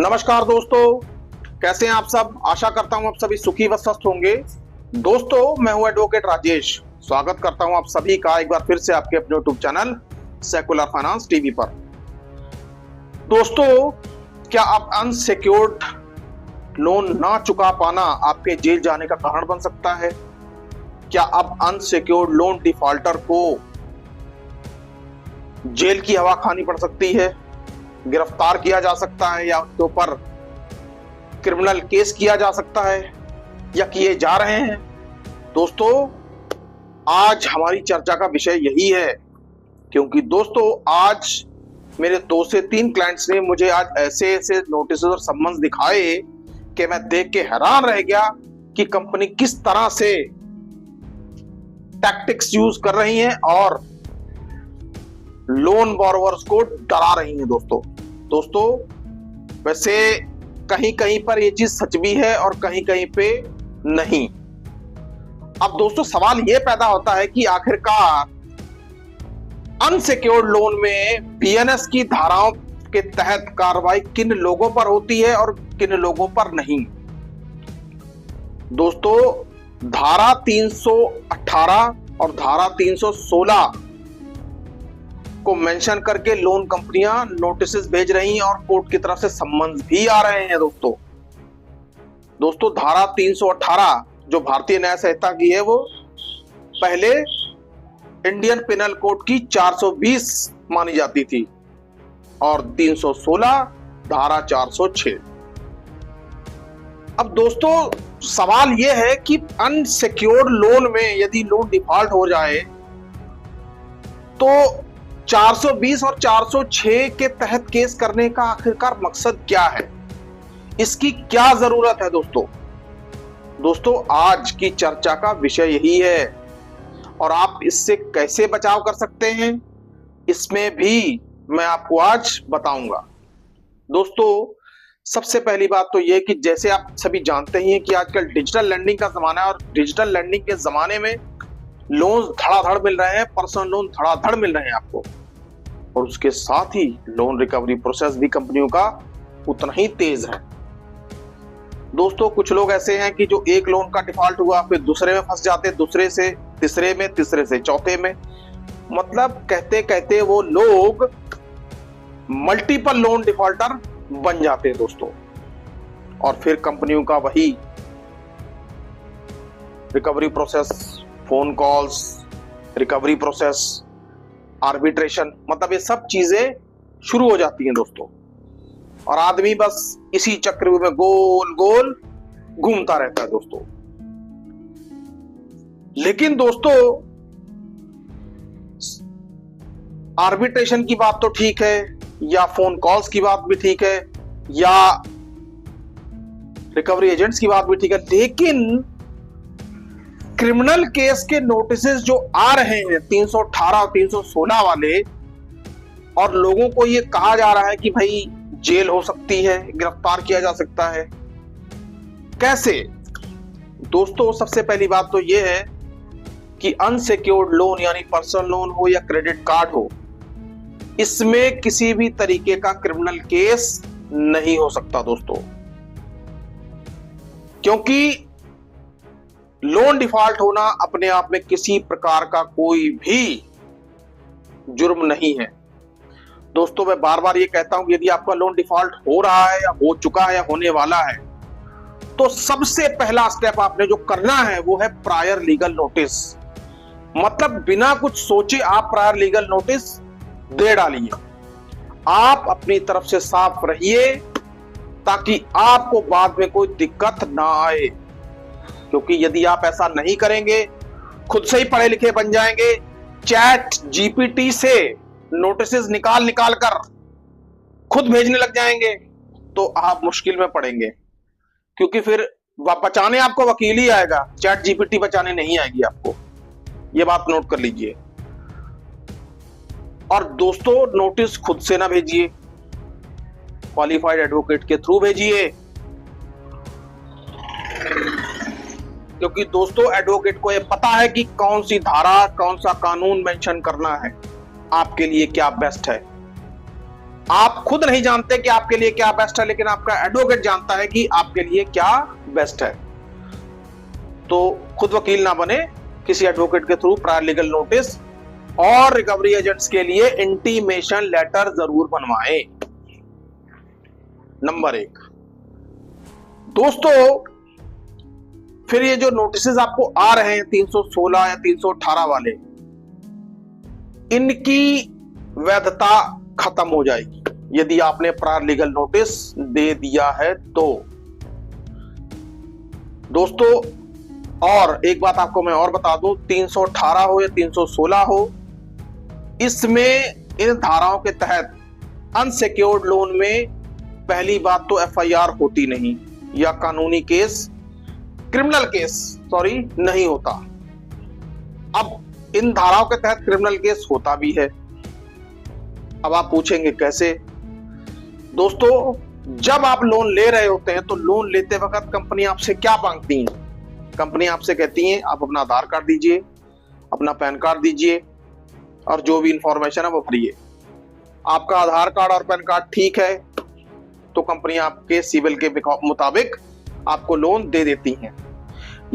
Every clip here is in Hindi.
नमस्कार दोस्तों, कैसे हैं आप सब। आशा करता हूं आप सभी सुखी व स्वस्थ होंगे। दोस्तों, मैं हूं एडवोकेट राजेश। स्वागत करता हूं आप सभी का एक बार फिर से आपके अपने YouTube channel secular finance TV पर। दोस्तों, क्या आप अनसिक्योर्ड लोन ना चुका पाना आपके जेल जाने का कारण बन सकता है? क्या अब अनसिक्योर्ड लोन डिफॉल्टर को जेल की हवा खानी पड़ सकती है, गिरफ्तार किया जा सकता है या उसके ऊपर क्रिमिनल केस किया जा सकता है या किए जा रहे हैं? दोस्तों, आज हमारी चर्चा का विषय यही है, क्योंकि दोस्तों आज मेरे 2 से 3 क्लाइंट्स ने मुझे आज ऐसे ऐसे नोटिस और सम्मन्स दिखाए कि मैं देख के हैरान रह गया कि कंपनी किस तरह से टैक्टिक्स यूज कर रही है और लोन बोरोवर्स को डरा रही हैं। दोस्तों वैसे कहीं कहीं पर ये चीज सच भी है और कहीं कहीं पे नहीं। अब दोस्तों सवाल ये पैदा होता है कि आखिरकार अनसिक्योर्ड लोन में बीएनएस की धाराओं के तहत कार्रवाई किन लोगों पर होती है और किन लोगों पर नहीं। दोस्तों, धारा 318 और धारा 316 को मेंशन करके लोन कंपनियां नोटिस भेज रही हैं और कोर्ट की तरफ से सम्मन्स भी आ रहे हैं। दोस्तों धारा 318 जो भारतीय न्याय संहिता की है, वो पहले इंडियन पिनल कोड की 420 मानी जाती थी और 316 धारा 406। अब दोस्तों सवाल यह है कि अनसिक्योर्ड लोन में यदि लोन डिफॉल्ट हो जाए तो 420 और 406 के तहत केस करने का आखिरकार मकसद क्या है, इसकी क्या जरूरत है? दोस्तों आज की चर्चा का विषय यही है और आप इससे कैसे बचाव कर सकते हैं, इसमें भी मैं आपको आज बताऊंगा। दोस्तों सबसे पहली बात तो यह कि जैसे आप सभी जानते ही हैं कि आजकल डिजिटल लैंडिंग का जमाना है और डिजिटल लैंडिंग के जमाने में लोन धड़ाधड़ मिल रहे हैं, पर्सनल लोन धड़ाधड़ मिल रहे हैं आपको, और उसके साथ ही लोन रिकवरी प्रोसेस भी कंपनियों का उतना ही तेज है। दोस्तों कुछ लोग ऐसे हैं कि जो एक लोन का डिफॉल्ट हुआ फिर दूसरे में फंस जाते, दूसरे से तीसरे में, तीसरे से चौथे में, मतलब कहते कहते वो लोग मल्टीपल लोन डिफॉल्टर बन जाते हैं दोस्तों। और फिर कंपनियों का वही recovery process, phone calls, recovery process, arbitration, मतलब ये सब चीजें शुरू हो जाती हैं दोस्तों, और आदमी बस इसी चक्र में गोल गोल घूमता रहता है दोस्तों। लेकिन दोस्तों आर्बिट्रेशन की बात तो ठीक है, या फोन कॉल्स की बात भी ठीक है, या रिकवरी एजेंट्स की बात भी ठीक है, लेकिन क्रिमिनल केस के नोटिसेस जो आ रहे हैं 318 और 316 वाले, और लोगों को ये कहा जा रहा है कि भाई जेल हो सकती है, गिरफ्तार किया जा सकता है, कैसे? दोस्तों सबसे पहली बात तो ये है कि अनसिक्योर्ड लोन यानी पर्सनल लोन हो या क्रेडिट कार्ड हो, इसमें किसी भी तरीके का क्रिमिनल केस नहीं हो सकता दोस्तों, क्योंकि लोन डिफॉल्ट होना अपने आप में किसी प्रकार का कोई भी जुर्म नहीं है। दोस्तों मैं बार बार ये कहता हूं कि यदि आपका लोन डिफॉल्ट हो रहा है या हो चुका है या होने वाला है, तो सबसे पहला स्टेप आपने जो करना है वो है प्रायर लीगल नोटिस। मतलब बिना कुछ सोचे आप प्रायर लीगल नोटिस दे डालिए। आप अपनी तरफ से साफ रहिए ताकि आपको बाद में कोई दिक्कत ना आए, क्योंकि यदि आप ऐसा नहीं करेंगे, खुद से ही पढ़े लिखे बन जाएंगे, चैट जीपीटी से नोटिसेस निकाल निकाल कर खुद भेजने लग जाएंगे, तो आप मुश्किल में पड़ेंगे, क्योंकि फिर बचाने आपको वकील ही आएगा, चैट जीपीटी बचाने नहीं आएगी आपको। यह बात नोट कर लीजिए। और दोस्तों नोटिस खुद से ना भेजिए, क्वालिफाइड एडवोकेट के थ्रू भेजिए, क्योंकि दोस्तों एडवोकेट को यह पता है कि कौन सी धारा, कौन सा कानून मेंशन करना है, आपके लिए क्या बेस्ट है। आप खुद नहीं जानते कि आपके लिए क्या बेस्ट है, लेकिन आपका एडवोकेट जानता है कि आपके लिए क्या बेस्ट है। तो खुद वकील ना बने, किसी एडवोकेट के थ्रू प्रायर लीगल नोटिस और रिकवरी एजेंट्स के लिए इंटीमेशन लेटर जरूर बनवाएं। नंबर 1। दोस्तों, फिर ये जो नोटिसेस आपको आ रहे हैं 316 या 318 वाले, इनकी वैधता खत्म हो जाएगी यदि आपने प्रायर लीगल नोटिस दे दिया है तो। दोस्तों, और एक बात आपको मैं और बता दूं, 318 हो या 316 हो, इसमें इन धाराओं के तहत अनसिक्योर्ड लोन में पहली बात तो एफआईआर होती नहीं, या कानूनी केस, क्रिमिनल केस नहीं होता। अब इन धाराओं के तहत क्रिमिनल केस होता भी है। अब आप पूछेंगे कैसे? दोस्तों, जब आप लोन ले रहे होते हैं तो लोन लेते वक्त कंपनी आपसे क्या मांगती है? कंपनी आपसे कहती है आप अपना आधार कार्ड दीजिए, अपना पैन कार्ड दीजिए और जो भी इंफॉर्मेशन है वो भरिए। आपका आधार कार्ड और पैन कार्ड ठीक है तो कंपनी आपके सिविल के मुताबिक आपको लोन दे देती हैं।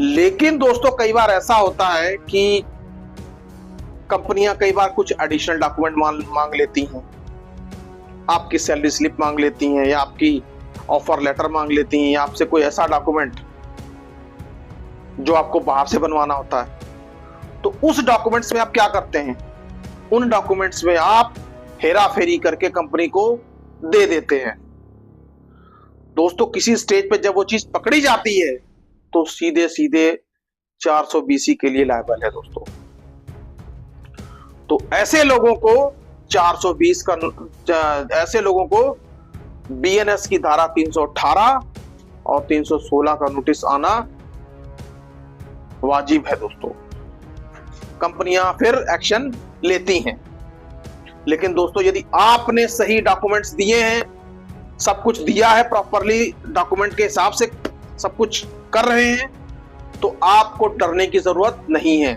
लेकिन दोस्तों, कई बार ऐसा होता है कि कंपनियां कई बार कुछ एडिशनल डॉक्यूमेंट मांग लेती हैं, आपकी सैलरी स्लिप मांग लेती हैं, या आपकी ऑफर लेटर मांग लेती हैं, या आपसे कोई ऐसा डॉक्यूमेंट जो आपको बाहर से बनवाना होता है। तो उस डॉक्यूमेंट्स में आप क्या करते हैं? उन डॉक्यूमेंट्स में आप हेरा फेरी करके कंपनी को दे देते हैं। दोस्तों, किसी स्टेज पे जब वो चीज पकड़ी जाती है तो सीधे सीधे 420 के लिए लायबल है दोस्तों। तो ऐसे लोगों को 420 का, ऐसे लोगों को बीएनएस की धारा 318 और 316 का नोटिस आना वाजिब है दोस्तों। कंपनियां फिर एक्शन लेती हैं। लेकिन दोस्तों, यदि आपने सही डॉक्यूमेंट्स दिए हैं, सब कुछ दिया है प्रॉपरली, डॉक्यूमेंट के हिसाब से सब कुछ कर रहे हैं, तो आपको डरने की जरूरत नहीं है।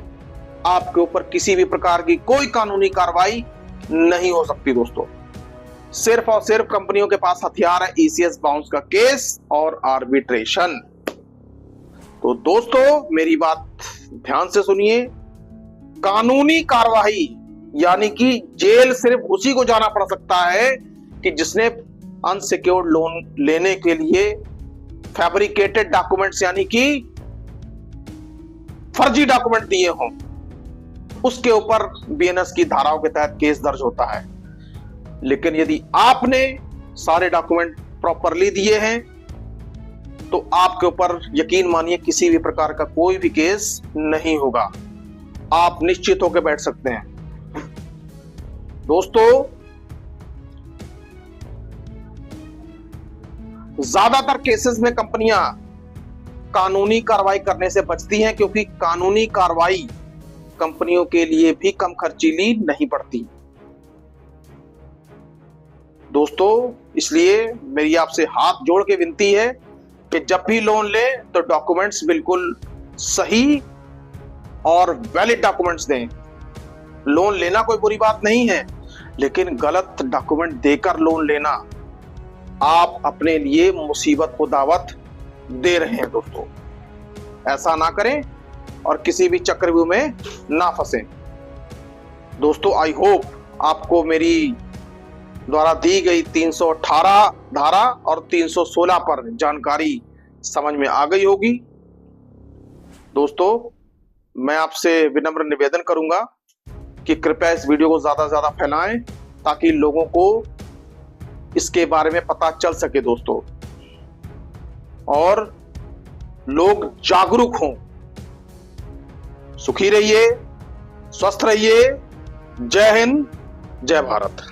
आपके ऊपर किसी भी प्रकार की कोई कानूनी कार्रवाई नहीं हो सकती दोस्तों। सिर्फ और सिर्फ कंपनियों के पास हथियार है ईसीएस बाउंस का केस और आर्बिट्रेशन। तो दोस्तों, मेरी बात ध्यान से सुनिए। कानूनी कार्रवाई यानी कि जेल सिर्फ उसी को जाना पड़ सकता है कि जिसने अनसिक्योर्ड लोन लेने के लिए फैब्रिकेटेड डॉक्यूमेंट्स यानी कि फर्जी डॉक्यूमेंट दिए हों, उसके ऊपर बीएनएस की धाराओं के तहत केस दर्ज होता है। लेकिन यदि आपने सारे डॉक्यूमेंट प्रॉपरली दिए हैं तो आपके ऊपर यकीन मानिए किसी भी प्रकार का कोई भी केस नहीं होगा। आप निश्चित होकर बैठ सकते हैं। दोस्तों, ज्यादातर केसेस में कंपनियां कानूनी कार्रवाई करने से बचती हैं, क्योंकि कानूनी कार्रवाई कंपनियों के लिए भी कम खर्चीली नहीं पड़ती दोस्तों। इसलिए मेरी आपसे हाथ जोड़ के विनती है कि जब भी लोन ले तो डॉक्यूमेंट्स बिल्कुल सही और वैलिड डॉक्यूमेंट्स दें। लोन लेना कोई बुरी बात नहीं है, लेकिन गलत डॉक्यूमेंट देकर लोन लेना आप अपने लिए मुसीबत को दावत दे रहे हैं दोस्तों। ऐसा ना करें और किसी भी चक्रव्यूह में ना फंसें दोस्तों। आई होप आपको मेरी द्वारा दी गई 318 धारा और 316 पर जानकारी समझ में आ गई होगी। दोस्तों, मैं आपसे विनम्र निवेदन करूंगा कि कृपया इस वीडियो को ज्यादा से ज्यादा फैलाएं ताकि लोगों को इसके बारे में पता चल सके दोस्तों, और लोग जागरूक हों। सुखी रहिए, स्वस्थ रहिए। जय हिंद, जय भारत।